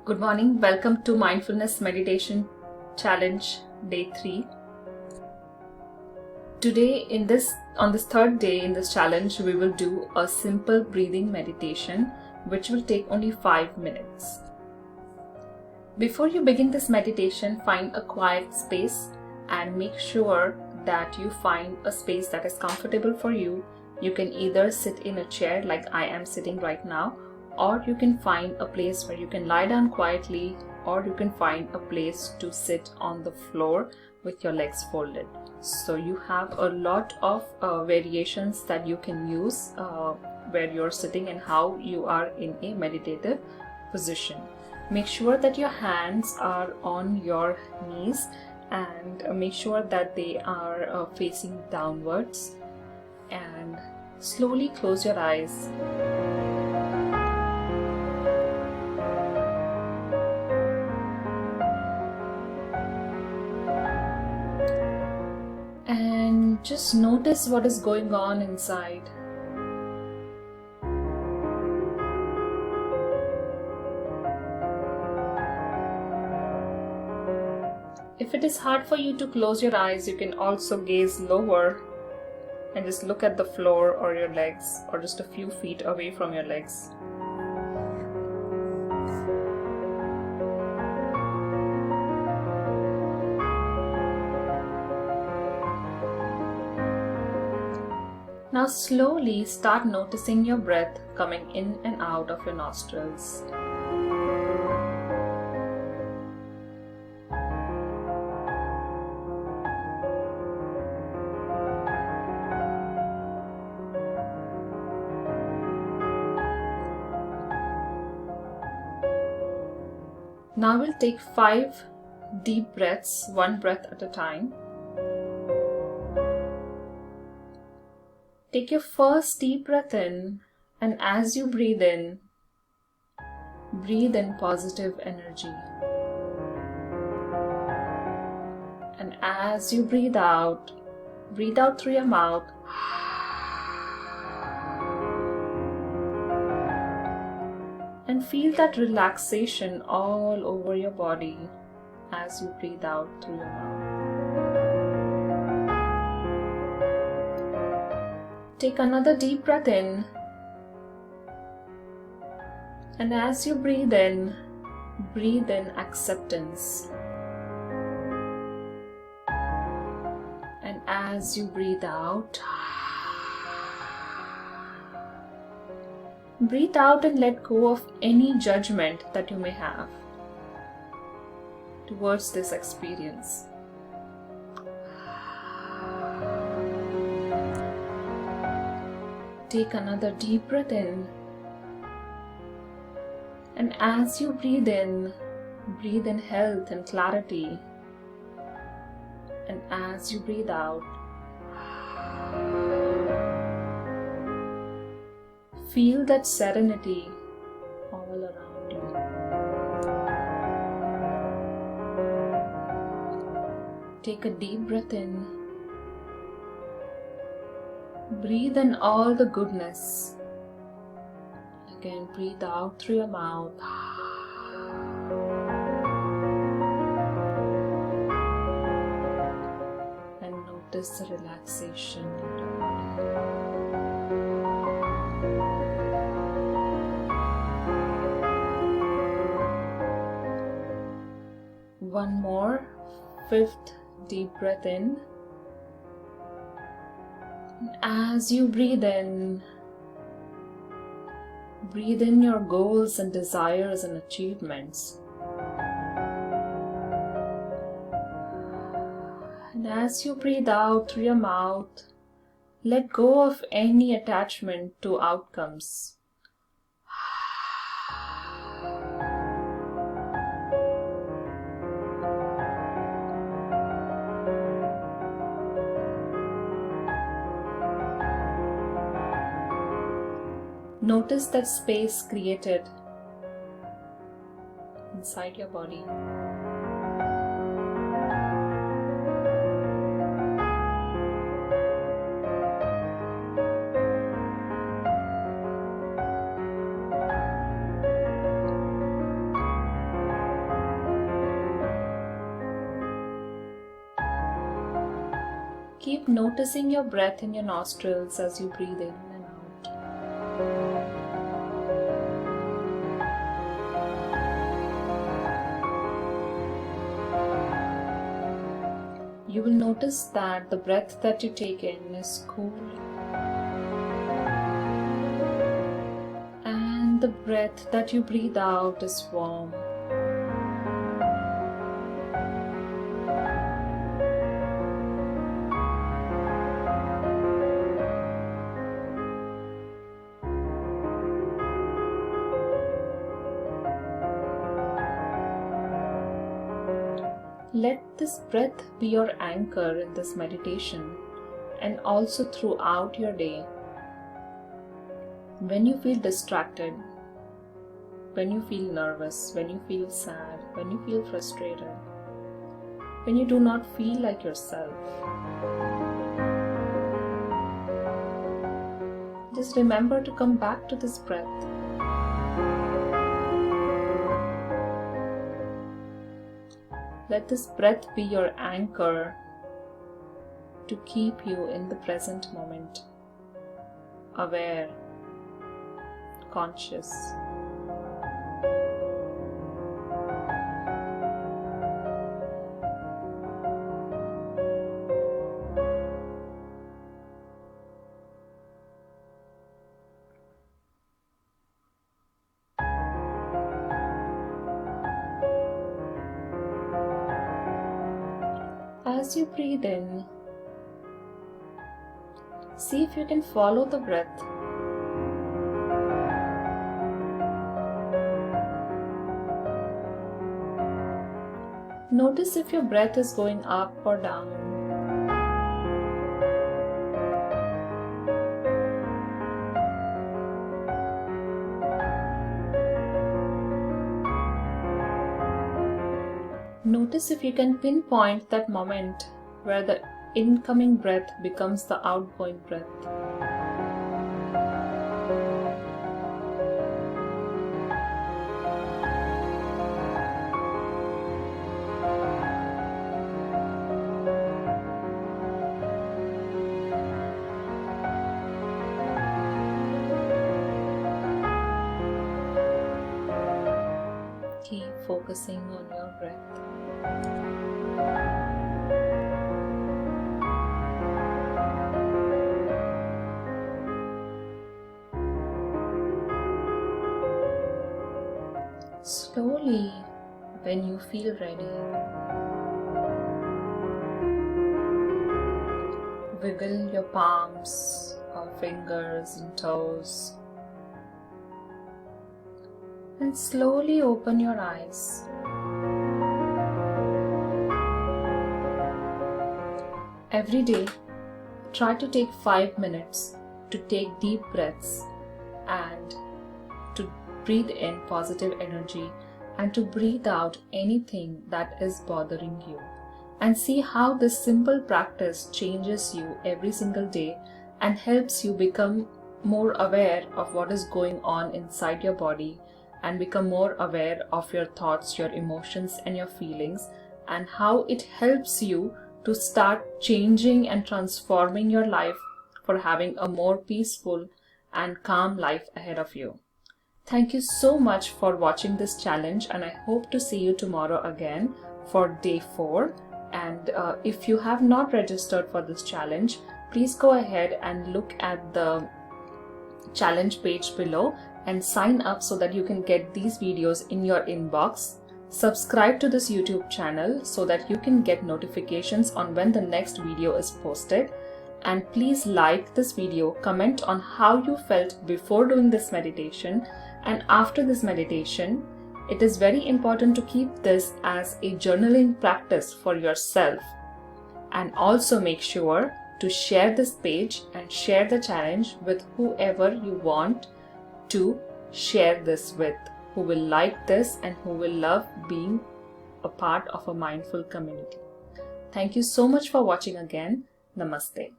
Good morning. Welcome to Mindfulness Meditation Challenge Day 3. Today on this third day in this challenge, we will do a simple breathing meditation which will take only 5 minutes. Before you begin this meditation, find a quiet space and make sure that you find a space that is comfortable for you. You can either sit in a chair like I am sitting right now, or you can find a place where you can lie down quietly, or you can find a place to sit on the floor with your legs folded. So you have a lot of variations that you can use where you're sitting and how you are in a meditative position. Make sure that your hands are on your knees and make sure that they are facing downwards, and slowly close your eyes. And just notice what is going on inside. If it is hard for you to close your eyes, you can also gaze lower and just look at the floor or your legs, or just a few feet away from your legs. Now slowly start noticing your breath coming in and out of your nostrils. Now we'll take 5 deep breaths, one breath at a time. Take your first deep breath in, and as you breathe in positive energy. And as you breathe out through your mouth. And feel that relaxation all over your body as you breathe out through your mouth. Take another deep breath in, and as you breathe in acceptance. And as you breathe out and let go of any judgment that you may have towards this experience. Take another deep breath in, and as you breathe in health and clarity. And as you breathe out, feel that serenity all around you. Take a deep breath in. Breathe in all the goodness. Again, breathe out through your mouth. And notice the relaxation in your body. One more, 5th deep breath in. As you breathe in your goals and desires and achievements. And as you breathe out through your mouth, let go of any attachment to outcomes. Notice that space created inside your body. Keep noticing your breath in your nostrils as you breathe in and out. You will notice that the breath that you take in is cool and the breath that you breathe out is warm. Let this breath be your anchor in this meditation and also throughout your day. When you feel distracted, when you feel nervous, when you feel sad, when you feel frustrated, when you do not feel like yourself, just remember to come back to this breath. Let this breath be your anchor to keep you in the present moment, aware, conscious. As you breathe in, see if you can follow the breath. Notice if your breath is going up or down. Notice if you can pinpoint that moment where the incoming breath becomes the outgoing breath. Keep focusing on your breath. Slowly, when you feel ready, wiggle your palms or fingers and toes and slowly open your eyes. Every day, try to take 5 minutes to take deep breaths and to breathe in positive energy and to breathe out anything that is bothering you. And see how this simple practice changes you every single day and helps you become more aware of what is going on inside your body and become more aware of your thoughts, your emotions and your feelings, and how it helps you to start changing and transforming your life for having a more peaceful and calm life ahead of you. Thank you so much for watching this challenge, and I hope to see you tomorrow again for day 4. And if you have not registered for this challenge, please go ahead and look at the challenge page below and sign up so that you can get these videos in your inbox. Subscribe to this YouTube channel so that you can get notifications on when the next video is posted. And please like this video, comment on how you felt before doing this meditation and after this meditation. It is very important to keep this as a journaling practice for yourself. And also make sure to share this page and share the challenge with whoever you want to share this with, who will like this and who will love being a part of a mindful community. Thank you so much for watching again. Namaste.